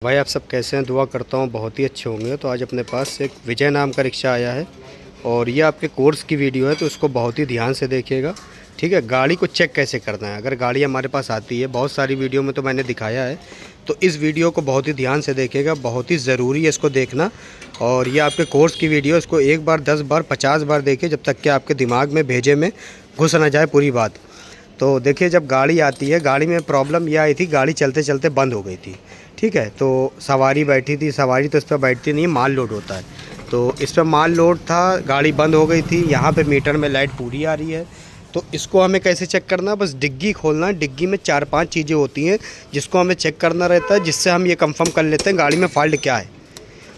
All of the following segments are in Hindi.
भाई आप सब कैसे हैं? दुआ करता हूँ बहुत ही अच्छे होंगे। तो आज अपने पास एक विजय नाम का रिक्शा आया है और ये आपके कोर्स की वीडियो है, तो इसको बहुत ही ध्यान से देखिएगा। ठीक है, गाड़ी को चेक कैसे करना है। अगर गाड़ी हमारे पास आती है, बहुत सारी वीडियो में तो मैंने दिखाया है, तो इस वीडियो को बहुत ही ध्यान से देखिएगा। बहुत ही ज़रूरी है इसको देखना। और ये आपके कोर्स की वीडियो, इसको 1 बार 10 बार 50 बार देखिए, जब तक कि आपके दिमाग में भेजे में घुस ना जाए पूरी बात। तो देखिए, जब गाड़ी आती है, गाड़ी में प्रॉब्लम यह आई थी, गाड़ी चलते चलते बंद हो गई थी। ठीक है, तो सवारी बैठी थी, सवारी तो इस पर बैठती नहीं है, माल लोड होता है, तो इस पर माल लोड था, गाड़ी बंद हो गई थी। यहाँ पे मीटर में लाइट पूरी आ रही है। तो इसको हमें कैसे चेक करना है? बस डिग्गी खोलना है। डिग्गी में 4-5 चीज़ें होती हैं जिसको हमें चेक करना रहता है, जिससे हम ये कंफर्म कर लेते हैं गाड़ी में फ़ॉल्ट क्या है।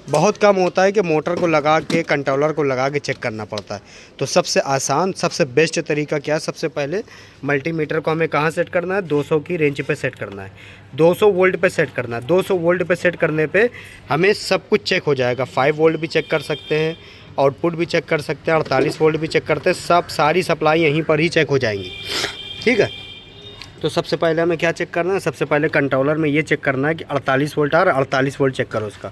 बहुत कम होता है कि मोटर को लगा के, कंट्रोलर को लगा के चेक करना पड़ता है। तो सबसे आसान, सबसे बेस्ट तरीका क्या है? सबसे पहले मल्टीमीटर को हमें कहाँ सेट करना है? 200 की रेंज पे सेट करना है, 200 वोल्ट पे सेट करना है। 200 वोल्ट पे सेट करने पे हमें सब कुछ चेक हो जाएगा। 5 वोल्ट भी चेक कर सकते हैं, आउटपुट भी चेक कर सकते हैं, 48 वोल्ट भी चेक करते हैं। सब सारी सप्लाई यहीं पर ही चेक हो जाएंगी। ठीक है, तो सबसे पहले हमें क्या चेक करना है? सबसे पहले कंट्रोलर में ये चेक करना है कि 48 वोल्ट आ रहा है। 48 वोल्ट चेक करो उसका।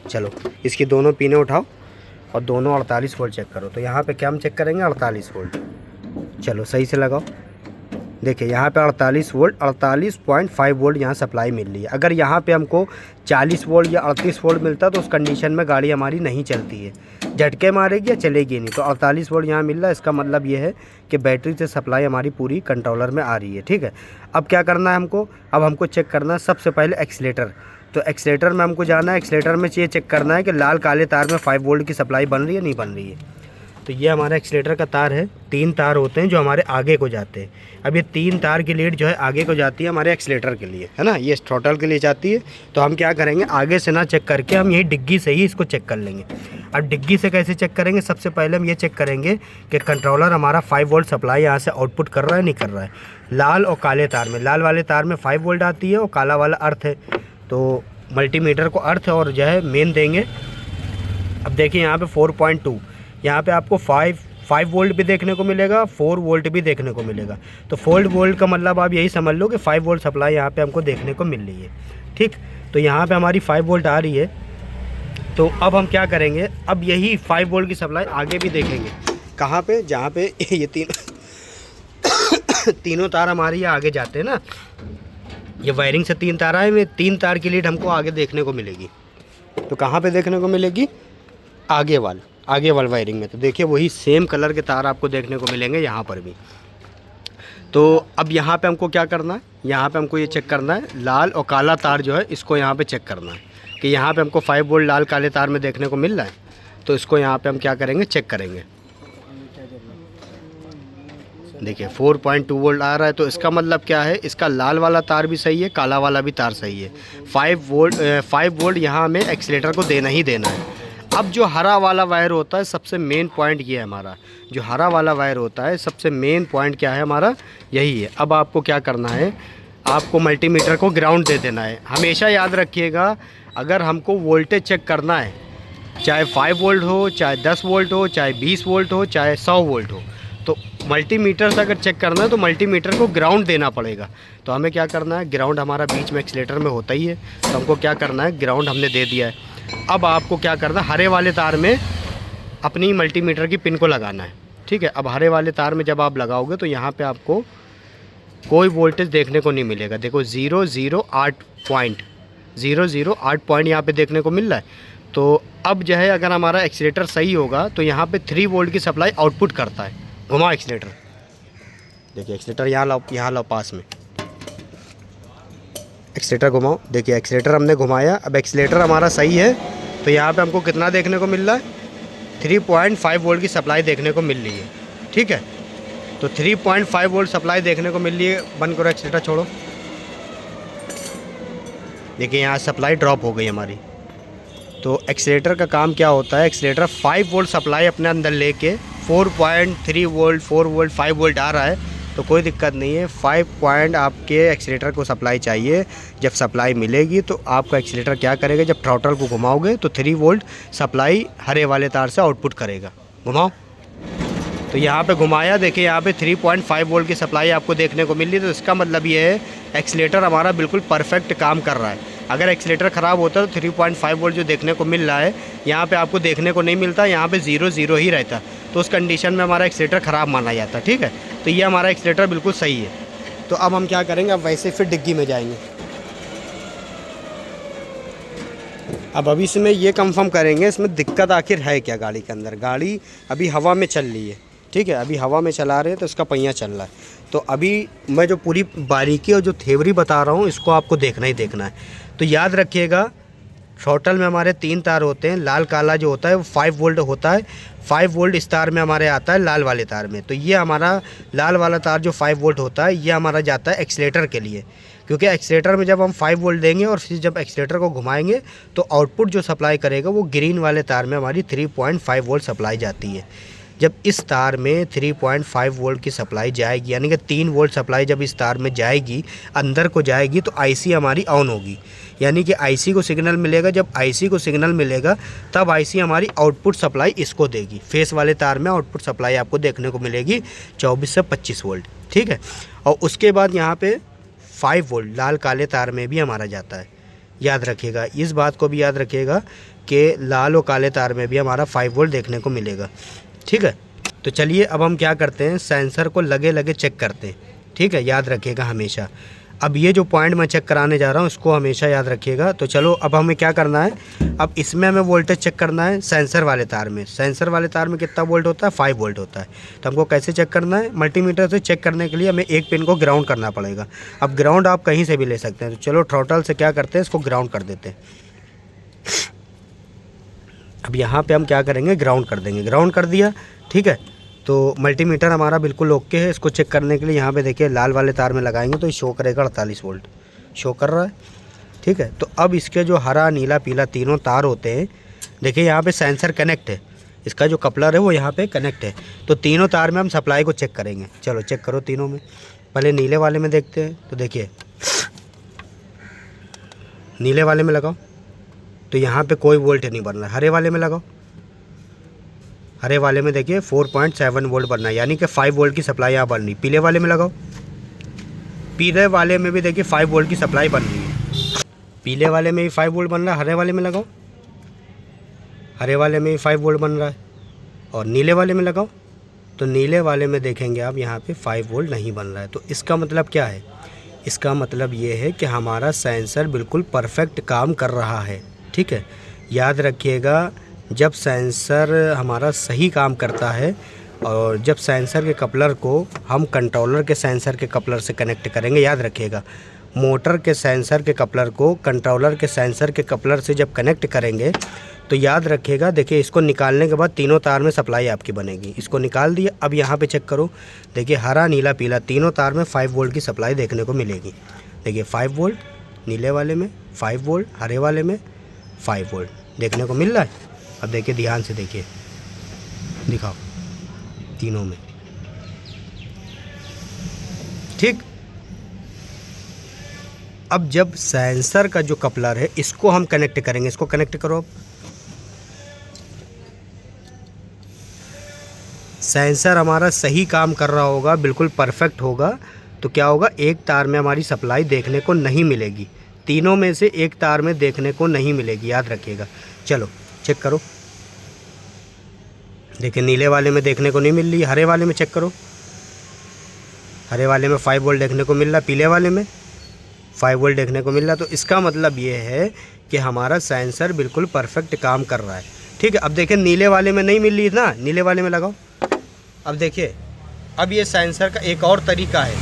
चलो, इसकी दोनों पिनें उठाओ और दोनों 48 वोल्ट चेक करो। तो यहाँ पे क्या हम चेक करेंगे? 48 वोल्ट। चलो, सही से लगाओ। देखिए, यहाँ पे 48 वोल्ट, 48.5 वोल्ट यहाँ सप्लाई मिल रही है। अगर यहाँ पे हमको 40 वोल्ट या 38 वोल्ट मिलता तो उस कंडीशन में गाड़ी हमारी नहीं चलती है, झटके मारेगी या चलेगी नहीं। तो 48 वोल्ट यहाँ मिल रहा है, इसका मतलब ये है कि बैटरी से सप्लाई हमारी पूरी कंट्रोलर में आ रही है। ठीक है, अब क्या करना है हमको? अब हमको चेक करना है सबसे पहले एक्सीलेटर। तो एक्सीलेटर में हमको जाना है। एक्सीलेटर में ये चेक करना है कि लाल काले तार में 5 वोल्ट की सप्लाई बन रही है, नहीं बन रही है। तो ये हमारा एक्सीलेटर का तार है। 3 तार होते हैं जो हमारे आगे को जाते हैं। अब ये 3 तार की लीड जो है आगे को जाती है हमारे एक्सीलेटर के लिए, है ना, ये थ्रॉटल के लिए जाती है। तो हम क्या करेंगे? आगे से ना चेक करके हम यही डिग्गी से ही इसको चेक कर लेंगे। अब डिग्गी से कैसे चेक करेंगे? सबसे पहले हम ये चेक करेंगे कि कंट्रोलर हमारा 5 वोल्ट सप्लाई यहाँ से आउटपुट कर रहा है, नहीं कर रहा है। लाल और काले तार में, लाल वाले तार में 5 वोल्ट आती है और काला वाला अर्थ है। तो मल्टीमीटर को अर्थ और जो है मेन देंगे। अब देखिए, यहाँ पे 4.2, यहाँ पे आपको 5 वोल्ट भी देखने को मिलेगा, 4 वोल्ट भी देखने को मिलेगा। तो 4 वोल्ट का मतलब आप यही समझ लो कि 5 वोल्ट सप्लाई यहाँ पे हमको देखने को मिल रही है। ठीक, तो यहाँ पे हमारी 5 वोल्ट आ रही है। तो अब हम क्या करेंगे? अब यही 5 वोल्ट की सप्लाई आगे भी देखेंगे। कहाँ पे? जहाँ पे ये तीनों तार हमारे ये आगे जाते हैं ना, ये वायरिंग से 3 तार आए हुए, 3 तार की लीड हमको आगे देखने को मिलेगी। तो कहाँ पे देखने को मिलेगी? आगे वाल वायरिंग में। तो देखिए, वही सेम कलर के तार आपको देखने को मिलेंगे यहाँ पर भी। तो अब यहाँ पे हमको क्या करना है? यहाँ पे हमको ये चेक करना है, लाल और काला तार जो है इसको यहाँ पे चेक करना है कि यहाँ पे हमको 5 वोल्ट लाल काले तार में देखने को मिल रहा है। तो इसको यहाँ पे हम क्या करेंगे? चेक करेंगे। देखिए, 4.2 वोल्ट आ रहा है। तो इसका मतलब क्या है? इसका लाल वाला तार भी सही है, काला वाला भी तार सही है। 5 वोल्ट यहाँ हमें एक्सीलेटर को देना ही देना है। अब जो हरा वाला वायर होता है, सबसे मेन पॉइंट ये है हमारा। जो हरा वाला वायर होता है, सबसे मेन पॉइंट क्या है हमारा? यही है। अब आपको क्या करना है? आपको मल्टीमीटर को ग्राउंड दे देना है। हमेशा याद रखिएगा, अगर हमको वोल्टेज चेक करना है, चाहे 5 वोल्ट हो, चाहे 10 वोल्ट हो, चाहे 20 वोल्ट हो, चाहे 100 वोल्ट हो, तो मल्टीमीटर से अगर चेक करना है तो मल्टीमीटर को ग्राउंड देना पड़ेगा। तो हमें क्या करना है? ग्राउंड हमारा बीच में एक्सीलेटर में होता ही है, तो हमको क्या करना है? ग्राउंड हमने दे दिया है। अब आपको क्या करना है? हरे वाले तार में अपनी मल्टीमीटर की पिन को लगाना है। ठीक है, अब हरे वाले तार में जब आप लगाओगे तो यहाँ पे आपको कोई वोल्टेज देखने को नहीं मिलेगा। देखो, 008 पॉइंट यहाँ पे देखने को मिल रहा है। तो अब जो है, अगर हमारा एक्सीलेटर सही होगा तो यहाँ पे 3 वोल्ट की सप्लाई आउटपुट करता है। घुमाओ एक्सीलेटर। देखिए, एक्सीलेटर यहाँ लाओ पास में। एक्सीलेटर घुमाओ। देखिए, एक्सीलेटर हमने घुमाया। अब एक्सीलेटर हमारा सही है तो यहाँ पे हमको कितना देखने को मिल रहा है? 3.5 वोल्ट की सप्लाई देखने को मिल रही है। ठीक है, तो 3.5 वोल्ट सप्लाई देखने को मिल रही है। बंद करो, एक्सीलेटर छोड़ो। देखिए, यहाँ सप्लाई ड्रॉप हो गई हमारी। तो एक्सीलेटर का काम क्या होता है? एक्सीलेटर 5 वोल्ट सप्लाई अपने अंदर लेके 4.3 वोल्ट, 4 वोल्ट, 5 वोल्ट आ रहा है तो कोई दिक्कत नहीं है। 5 पॉइंट आपके एक्सीलेटर को सप्लाई चाहिए। जब सप्लाई मिलेगी तो आपका एक्सीलेटर क्या करेगा? जब थ्रॉटल को घुमाओगे तो 3 वोल्ट सप्लाई हरे वाले तार से आउटपुट करेगा। घुमाओ। तो यहाँ पे घुमाया, देखिए यहाँ पे 3.5 वोल्ट की सप्लाई आपको देखने को मिल रही है। तो इसका मतलब ये है एक्सीलेटर हमारा बिल्कुल परफेक्ट काम कर रहा है। अगर एक्सीलेटर ख़राब होता है तो 3.5 वोल्ट जो देखने को मिल रहा है यहाँ पे आपको देखने को नहीं मिलता, यहाँ पे 0 ही रहता। तो उस कंडीशन में हमारा एक्सीलेटर ख़राब माना जाता है। ठीक है, तो ये हमारा एक्सीलेटर बिल्कुल सही है। तो अब हम क्या करेंगे, अब वैसे फिर डिग्गी में जाएंगे। अब अभी इसमें ये कंफर्म करेंगे इसमें दिक्कत आखिर है क्या गाड़ी के अंदर। गाड़ी अभी हवा में चल रही है, ठीक है, अभी हवा में चला रहे हैं तो इसका पहिया चल रहा है। तो अभी मैं जो पूरी बारीकी और जो थ्योरी बता रहा हूँ इसको आपको देखना ही देखना है। तो याद रखिएगा, थ्रॉटल में हमारे 3 तार होते हैं। लाल काला जो होता है वो 5 वोल्ट होता है। 5 वोल्ट इस तार में हमारे आता है लाल वाले तार में। तो ये हमारा लाल वाला तार जो 5 वोल्ट होता है ये हमारा जाता है एक्सीलेटर के लिए, क्योंकि एक्सीलेटर में जब हम 5 वोल्ट देंगे और फिर जब एक्सीलेटर को घुमाएंगे तो आउटपुट जो सप्लाई करेगा वो ग्रीन वाले तार में हमारी 3.5 वोल्ट सप्लाई जाती है। जब इस तार में 3.5 वोल्ट की सप्लाई जाएगी, यानी कि 3 वोल्ट सप्लाई जब इस तार में जाएगी, अंदर को जाएगी, तो आईसी हमारी ऑन होगी। यानी कि आईसी को सिग्नल मिलेगा। जब आईसी को सिग्नल मिलेगा तब आईसी हमारी आउटपुट सप्लाई इसको देगी। फेस वाले तार में आउटपुट सप्लाई आपको देखने को मिलेगी 24 से 25 वोल्ट। ठीक है, और उसके बाद यहाँ पे 5 वोल्ट लाल काले तार में भी हमारा जाता है। याद रखिएगा, इस बात को भी याद रखिएगा कि लाल और काले तार में भी हमारा 5 वोल्ट देखने को मिलेगा। ठीक है, तो चलिए अब हम क्या करते हैं, सेंसर को लगे लगे चेक करते हैं। ठीक है, याद रखिएगा हमेशा। अब ये जो पॉइंट मैं चेक कराने जा रहा हूँ इसको हमेशा याद रखिएगा। तो चलो अब हमें क्या करना है, अब इसमें हमें वोल्टेज चेक करना है सेंसर वाले तार में। सेंसर वाले तार में कितना वोल्ट होता है, 5 वोल्ट होता है। तो हमको कैसे चेक करना है, मल्टीमीटर से चेक करने के लिए हमें एक पिन को ग्राउंड करना पड़ेगा। अब ग्राउंड आप कहीं से भी ले सकते हैं। तो चलो थ्रॉटल से क्या करते हैं, इसको ग्राउंड कर देते हैं। अब यहाँ पे हम क्या करेंगे, ग्राउंड कर देंगे। ग्राउंड कर दिया, ठीक है। तो मल्टीमीटर हमारा बिल्कुल ओके है। इसको चेक करने के लिए यहाँ पे देखिए लाल वाले तार में लगाएंगे तो शो करेगा 48 वोल्ट, शो कर रहा है। ठीक है, तो अब इसके जो हरा नीला पीला तीनों तार होते हैं, देखिए यहाँ पे सेंसर कनेक्ट है, इसका जो कपलर है वो यहाँ पे कनेक्ट है। तो तीनों तार में हम सप्लाई को चेक करेंगे। चलो चेक करो तीनों में। पहले नीले वाले में देखते हैं। तो देखिए नीले वाले में लगाओ तो यहाँ पे कोई वोल्ट नहीं बन रहा है। हरे वाले में लगाओ, हरे वाले में देखिए 4.7 वोल्ट बनना है, यानी कि 5 वोल्ट की सप्लाई यहाँ बन रही। पीले वाले में लगाओ, पीले वाले में भी देखिए 5 वोल्ट की सप्लाई बन रही है। पीले वाले में भी 5 वोल्ट बन रहा है। हरे वाले में लगाओ, हरे वाले में भी 5 वोल्ट बन रहा है। और नीले वाले में लगाओ तो नीले वाले में देखेंगे आप यहाँ पे 5 वोल्ट नहीं बन रहा है। तो इसका मतलब क्या है, इसका मतलब ये है कि हमारा सेंसर बिल्कुल परफेक्ट काम कर रहा है। ठीक है, याद रखिएगा, जब सेंसर हमारा सही काम करता है और जब सेंसर के कपलर को हम कंट्रोलर के सेंसर के कपलर से कनेक्ट करेंगे, याद रखिएगा मोटर के सेंसर के कपलर को कंट्रोलर के सेंसर के कपलर से जब कनेक्ट करेंगे तो याद रखिएगा, देखिए इसको निकालने के बाद तीनों तार में सप्लाई आपकी बनेगी। इसको निकाल दिया। अब यहाँ पे चेक करो, देखिए हरा नीला पीला तीनों तार में 5 वोल्ट की सप्लाई देखने को मिलेगी। देखिए 5 वोल्ट नीले वाले में, 5 वोल्ट हरे वाले में, 5 वोल्ट देखने को मिल रहा है। अब देखिए ध्यान से देखिए, दिखाओ तीनों में। ठीक, अब जब सेंसर का जो कपलर है इसको हम कनेक्ट करेंगे, इसको कनेक्ट करो। अब सेंसर हमारा सही काम कर रहा होगा, बिल्कुल परफेक्ट होगा, तो क्या होगा, एक तार में हमारी सप्लाई देखने को नहीं मिलेगी। तीनों में से एक तार में देखने को नहीं मिलेगी, याद रखिएगा। चलो चेक करो, देखिए नीले वाले में देखने को नहीं मिल रही। हरे वाले में चेक करो, हरे वाले में 5 वोल्ट देखने को मिल रहा, पीले वाले में 5 वोल्ट देखने को मिल रहा। तो इसका मतलब ये है कि हमारा सेंसर बिल्कुल परफेक्ट काम कर रहा है। ठीक है, अब देखिए नीले वाले में नहीं मिल रही ना, नीले वाले में लगाओ। अब देखिए, अब ये सेंसर का एक और तरीका है,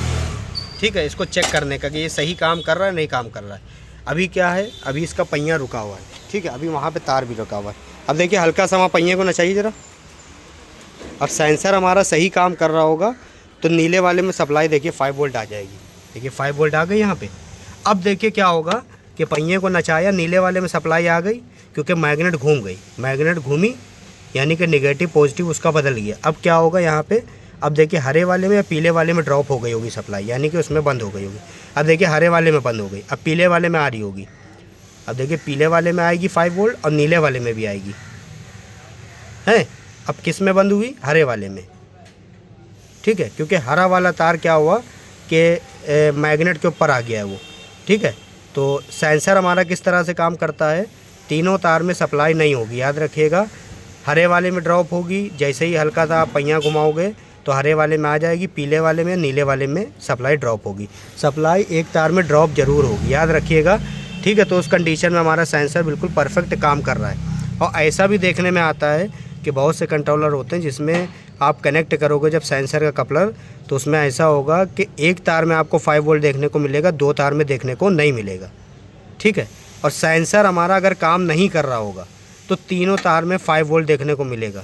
ठीक है, इसको चेक करने का कि ये सही काम कर रहा है नहीं काम कर रहा है। अभी क्या है, अभी इसका पहिया रुका हुआ है। ठीक है, अभी वहाँ पे तार भी रुका हुआ है। अब देखिए हल्का सा वहाँ पहिए को नचाइए ज़रा। अब सेंसर हमारा सही काम कर रहा होगा तो नीले वाले में सप्लाई देखिए 5 वोल्ट आ जाएगी। देखिए 5 वोल्ट आ गई यहाँ पे। अब देखिए क्या होगा कि पहिए को नचाया, नीले वाले में सप्लाई आ गई, क्योंकि मैग्नेट घूम गई, मैग्नेट घूमी यानी कि नेगेटिव पॉजिटिव उसका बदल गया। अब क्या होगा यहाँ पे, अब देखिए हरे वाले में या पीले वाले में ड्रॉप हो गई होगी सप्लाई, यानी कि उसमें बंद हो गई होगी। अब देखिए हरे वाले में बंद हो गई, अब पीले वाले में आ रही होगी। अब देखिए पीले वाले में आएगी 5 वोल्ट और नीले वाले में भी आएगी, हैं। अब किस में बंद हुई, हरे वाले में। ठीक है, क्योंकि हरा वाला तार क्या हुआ कि मैग्नेट के ऊपर आ गया है वो। ठीक है, तो सेंसर हमारा किस तरह से काम करता है, तीनों तार में सप्लाई नहीं होगी, याद रखिएगा। हरे वाले में ड्रॉप होगी, जैसे ही हल्का सा आप पहिया घुमाओगे तो हरे वाले में आ जाएगी, पीले वाले में, नीले वाले में सप्लाई ड्रॉप होगी। सप्लाई एक तार में ड्रॉप ज़रूर होगी, याद रखिएगा, ठीक है। तो उस कंडीशन में हमारा सेंसर बिल्कुल परफेक्ट काम कर रहा है। और ऐसा भी देखने में आता है कि बहुत से कंट्रोलर होते हैं जिसमें आप कनेक्ट करोगे जब सेंसर का कपलर, तो उसमें ऐसा होगा कि एक तार में आपको 5 वोल्ट देखने को मिलेगा, 2 तार में देखने को नहीं मिलेगा, ठीक है। और सेंसर हमारा अगर काम नहीं कर रहा होगा तो तीनों तार में 5 वोल्ट देखने को मिलेगा,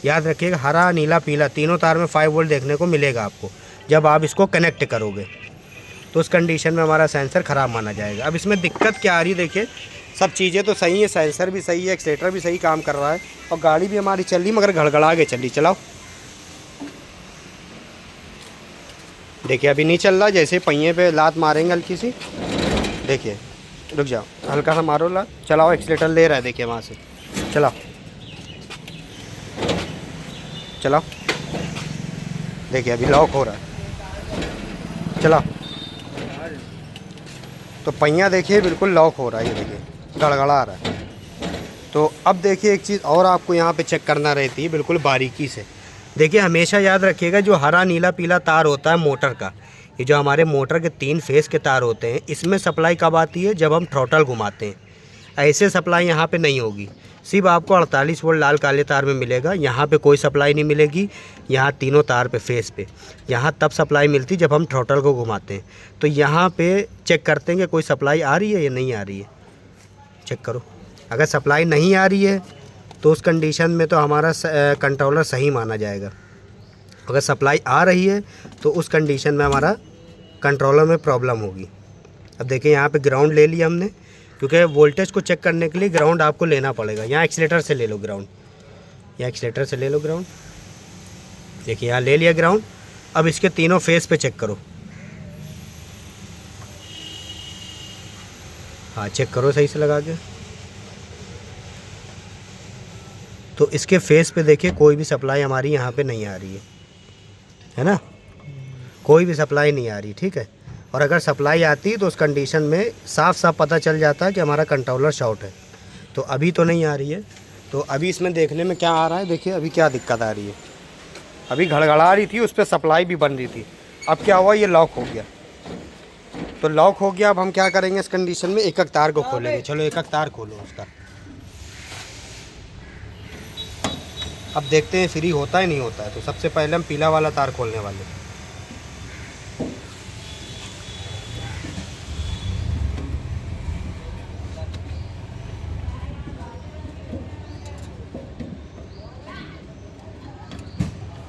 याद रखिएगा। हरा, नीला, पीला तीनों तार में 5 वोल्ट देखने को मिलेगा आपको जब आप इसको कनेक्ट करोगे। तो उस कंडीशन में हमारा सेंसर ख़राब माना जाएगा। अब इसमें दिक्कत क्या आ रही है, देखिए सब चीज़ें तो सही है, सेंसर भी सही है, एक्सीलेटर भी सही काम कर रहा है और गाड़ी भी हमारी चल रही, मगर घड़घड़ा के चल रही। चलाओ, देखिए अभी नहीं चल रहा। जैसे पहिए पे लात मारेंगे हल्की सी, देखिए रुक जाओ, हल्का सा मारो लात, चलाओ, एक्सीलेटर ले रहा है, देखिए वहाँ से, चलाओ चलाओ, देखिए अभी लॉक हो रहा है, चलाओ। तो पहिया देखिए बिल्कुल लॉक हो रहा है, ये देखिए गड़गड़ा रहा है। तो अब देखिए एक चीज़ और आपको यहाँ पे चेक करना रहती है बिल्कुल बारीकी से। देखिए हमेशा याद रखिएगा, जो हरा, नीला, पीला तार होता है मोटर का, ये जो हमारे मोटर के 3 फेस के तार होते हैं, इसमें सप्लाई कब आती है, जब हम थ्रॉटल घुमाते हैं। ऐसे सप्लाई यहाँ पे नहीं होगी, सिर्फ आपको 48 वोल्ट लाल काले तार में मिलेगा। यहाँ पे कोई सप्लाई नहीं मिलेगी, यहाँ तीनों तार पे फेस पे, यहाँ तब सप्लाई मिलती जब हम थ्रॉटल को घुमाते हैं। तो यहाँ पे चेक करते हैं कि कोई सप्लाई आ रही है या नहीं आ रही है, चेक करो। अगर सप्लाई नहीं आ रही है तो उस कंडीशन में तो हमारा कंट्रोलर सही माना जाएगा। अगर सप्लाई आ रही है तो उस कंडीशन में हमारा कंट्रोलर में प्रॉब्लम होगी। अब देखिए यहाँ पे ग्राउंड ले लिया हमने, क्योंकि वोल्टेज को चेक करने के लिए ग्राउंड आपको लेना पड़ेगा। यहाँ एक्सीलेटर से ले लो ग्राउंड, यहाँ एक्सीलेटर से ले लो ग्राउंड, देखिए यहाँ ले लिया ग्राउंड। अब इसके तीनों फेस पे चेक करो, हाँ चेक करो सही से लगा के। तो इसके फेस पे देखिए कोई भी सप्लाई हमारी यहाँ पे नहीं आ रही है ना, कोई भी सप्लाई नहीं आ रही, ठीक है। और अगर सप्लाई आती तो उस कंडीशन में साफ साफ पता चल जाता है कि हमारा कंट्रोलर शॉर्ट है। तो अभी तो नहीं आ रही है। तो अभी इसमें देखने में क्या आ रहा है, देखिए अभी क्या दिक्कत आ रही है। अभी घड़घड़ा रही थी, उस पर सप्लाई भी बन रही थी। अब क्या हुआ, ये लॉक हो गया। तो लॉक हो गया, अब हम क्या करेंगे इस कंडीशन में, एक एक तार को खोलेंगे। चलो एक एक तार खोलो उसका, अब देखते हैं फ्री होता है नहीं होता है। तो सबसे पहले हम पीला वाला तार खोलने वाले हैं।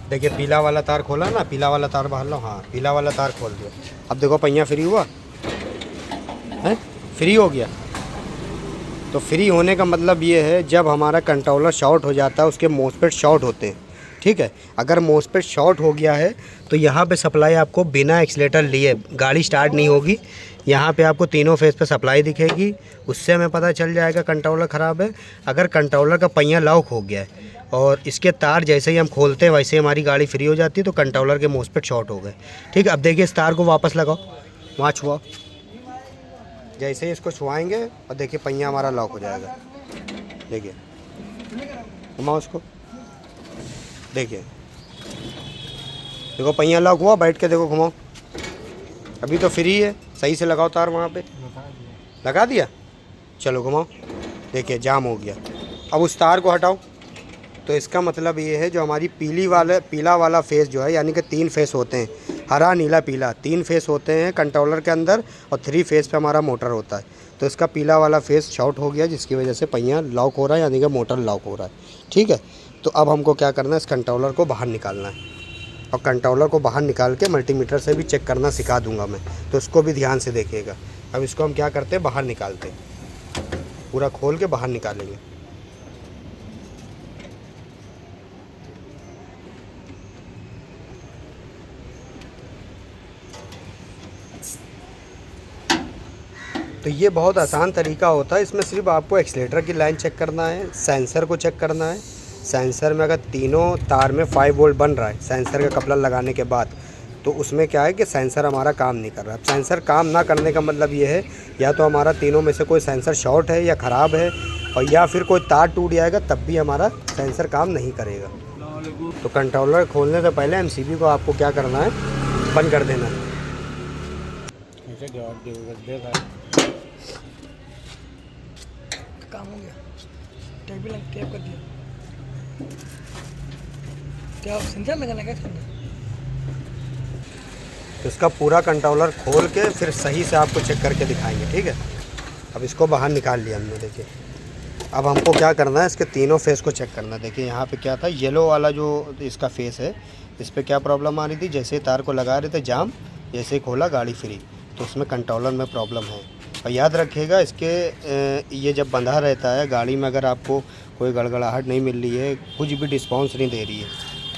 देखिए पीला वाला तार खोला ना, पीला वाला तार बाहर लो, हाँ पीला वाला तार खोल दिया। अब देखो पहिया फ्री हुआ है, फ्री हो गया। तो फ्री होने का मतलब ये है, जब हमारा कंट्रोलर शॉर्ट हो जाता है उसके मोस्फेट शॉर्ट होते हैं, ठीक है। अगर मोस्फेट शॉर्ट हो गया है तो यहाँ पे सप्लाई आपको बिना एक्सीलेटर लिए गाड़ी स्टार्ट नहीं होगी। यहाँ पे आपको तीनों फेस पे सप्लाई दिखेगी, उससे हमें पता चल जाएगा कंट्रोलर ख़राब है। अगर कंट्रोलर का पहिया लॉक हो गया है और इसके तार जैसे ही हम खोलते हैं वैसे ही हमारी गाड़ी फ्री हो जाती है, तो कंट्रोलर के मोस्फेट शॉर्ट हो गए, ठीक है। अब देखिए इस तार को वापस लगाओ, वहाँ छुआओ, जैसे ही इसको छुआएंगे और देखिए पहिया हमारा लॉक हो जाएगा। देखिए घुमाओ उसको, देखिए देखो पहिया लॉक हुआ, बैठ के देखो, घुमाओ। अभी तो फ्री है, सही से लगाओ तार, वहाँ पे लगा दिया। चलो घुमाओ, देखिए जाम हो गया। अब उस तार को हटाओ। तो इसका मतलब ये है, जो हमारी पीला वाला फेस जो है, यानी कि 3 फेस होते हैं, हरा, नीला, पीला 3 फेस होते हैं कंट्रोलर के अंदर, और 3 फेस पे हमारा मोटर होता है। तो इसका पीला वाला फेस शॉर्ट हो गया, जिसकी वजह से पहिया लॉक हो रहा है, यानी कि मोटर लॉक हो रहा है, ठीक है। तो अब हमको क्या करना है, इस कंट्रोलर को बाहर निकालना है। और कंट्रोलर को बाहर निकाल के मल्टीमीटर से भी चेक करना सिखा दूंगा मैं, तो इसको भी ध्यान से देखिएगा। अब इसको हम क्या करते हैं, बाहर निकालते हैं, पूरा खोल के बाहर निकालेंगे। तो ये बहुत आसान तरीका होता है। इसमें सिर्फ आपको एक्सीलेटर की लाइन चेक करना है, सेंसर को चेक करना है। सेंसर में अगर तीनों तार में 5 वोल्ट बन रहा है सेंसर का कपलर लगाने के बाद, तो उसमें क्या है कि सेंसर हमारा काम नहीं कर रहा। अब सेंसर काम ना करने का मतलब ये है या तो हमारा तीनों में से कोई सेंसर शॉर्ट है या ख़राब है, और या फिर कोई तार टूट जाएगा तब भी हमारा सेंसर काम नहीं करेगा। तो कंट्रोलर खोलने से पहले एमसीबी को आपको क्या करना है, बंद कर देना है। काम हो गया, टेप भी टेप कर दिया। क्या सेंसर लगाना क्या करना? तो इसका पूरा कंट्रोलर खोल के फिर सही से आपको चेक करके दिखाएंगे, ठीक है। अब इसको बाहर निकाल लिया हमने, देखिए। अब हमको क्या करना है, इसके तीनों फेस को चेक करना है। देखिए यहाँ पे क्या था, येलो वाला जो इसका फेस है, इस पर क्या प्रॉब्लम आ रही थी, जैसे ही तार को लगा रहे थे जाम, जैसे ही खोला गाड़ी फ्री, तो उसमें कंट्रोलर में प्रॉब्लम है। और याद रखिएगा इसके ये जब बंधा रहता है गाड़ी में, अगर आपको कोई गड़गड़ाहट नहीं मिल रही है, कुछ भी रिस्पॉन्स नहीं दे रही है,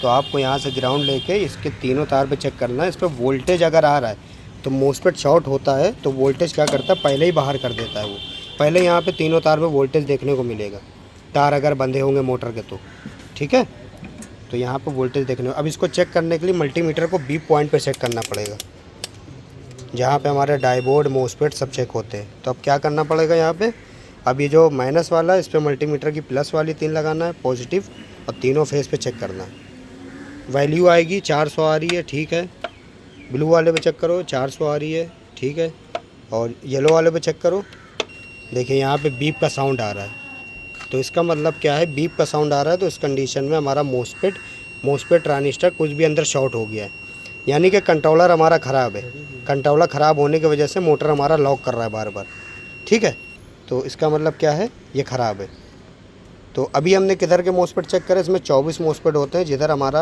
तो आपको यहाँ से ग्राउंड लेके इसके तीनों तार पे चेक करना है। इस पर वोल्टेज अगर आ रहा है तो मोस्फेट शॉर्ट होता है, तो वोल्टेज क्या करता है, पहले ही बाहर कर देता है वो। पहले यहाँ पे तीनों तार में वोल्टेज देखने को मिलेगा, तार अगर बंधे होंगे मोटर के तो, ठीक है। तो यहाँ पे वोल्टेज देखने, अब इसको चेक करने के लिए मल्टीमीटर को बी पॉइंट पे सेट करना पड़ेगा, जहाँ पे हमारे डाइबोर्ड मोस्फेट सब चेक होते हैं। तो अब क्या करना पड़ेगा यहाँ पे, अब ये जो माइनस वाला है इस पर मल्टीमीटर की प्लस वाली 3 लगाना है, पॉजिटिव, और तीनों फेस पे चेक करना है। वैल्यू आएगी 400 आ रही है, ठीक है। ब्लू वाले पे चेक करो 400 आ रही है, ठीक है। और येलो वाले पे चेक करो, देखिए यहाँ पे बीप का साउंड आ रहा है। तो इसका मतलब क्या है, बीप का साउंड आ रहा है, तो इस कंडीशन में हमारा मोस्फेट ट्रांजिस्टर कुछ भी अंदर शॉर्ट हो गया है, यानी कि कंट्रोलर हमारा ख़राब है। कंट्रोलर ख़राब होने की वजह से मोटर हमारा लॉक कर रहा है बार बार, ठीक है। तो इसका मतलब क्या है, ये ख़राब है। तो अभी हमने किधर के मोस्फेट चेक करे, इसमें 24 मोस्फेट होते हैं, जिधर हमारा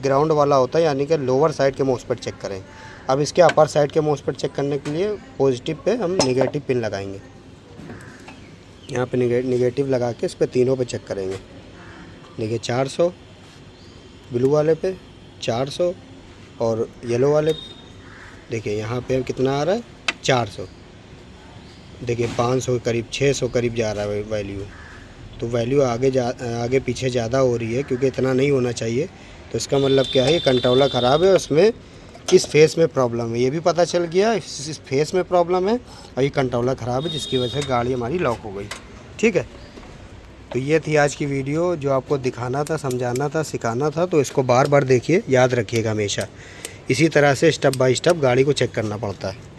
ग्राउंड वाला होता है, यानी कि लोअर साइड के मोस्फेट चेक करें। अब इसके अपर साइड के मोस्फेट चेक करने के लिए पॉजिटिव पे हम नेगेटिव पिन लगाएंगे। यहाँ पे नेगेटिव लगा के इस पे तीनों पे चेक करेंगे। देखिए 400 ब्लू वाले पे, 400 और येलो वाले पे। देखिए यहाँ पे कितना आ रहा है, 400। देखिए 500 करीब, 600 करीब जा रहा है वैल्यू। तो वैल्यू आगे पीछे ज़्यादा हो रही है, क्योंकि इतना नहीं होना चाहिए। तो इसका मतलब क्या है, ये कंट्रोलर ख़राब है, उसमें इस फेस में प्रॉब्लम है, ये भी पता चल गया। इस फेस में प्रॉब्लम है और ये कंट्रोलर ख़राब है, जिसकी वजह से गाड़ी हमारी लॉक हो गई, ठीक है। तो ये थी आज की वीडियो, जो आपको दिखाना था, समझाना था, सिखाना था। तो इसको बार बार देखिए, याद रखिएगा हमेशा। इसी तरह से स्टेप बाय स्टेप गाड़ी को चेक करना पड़ता है।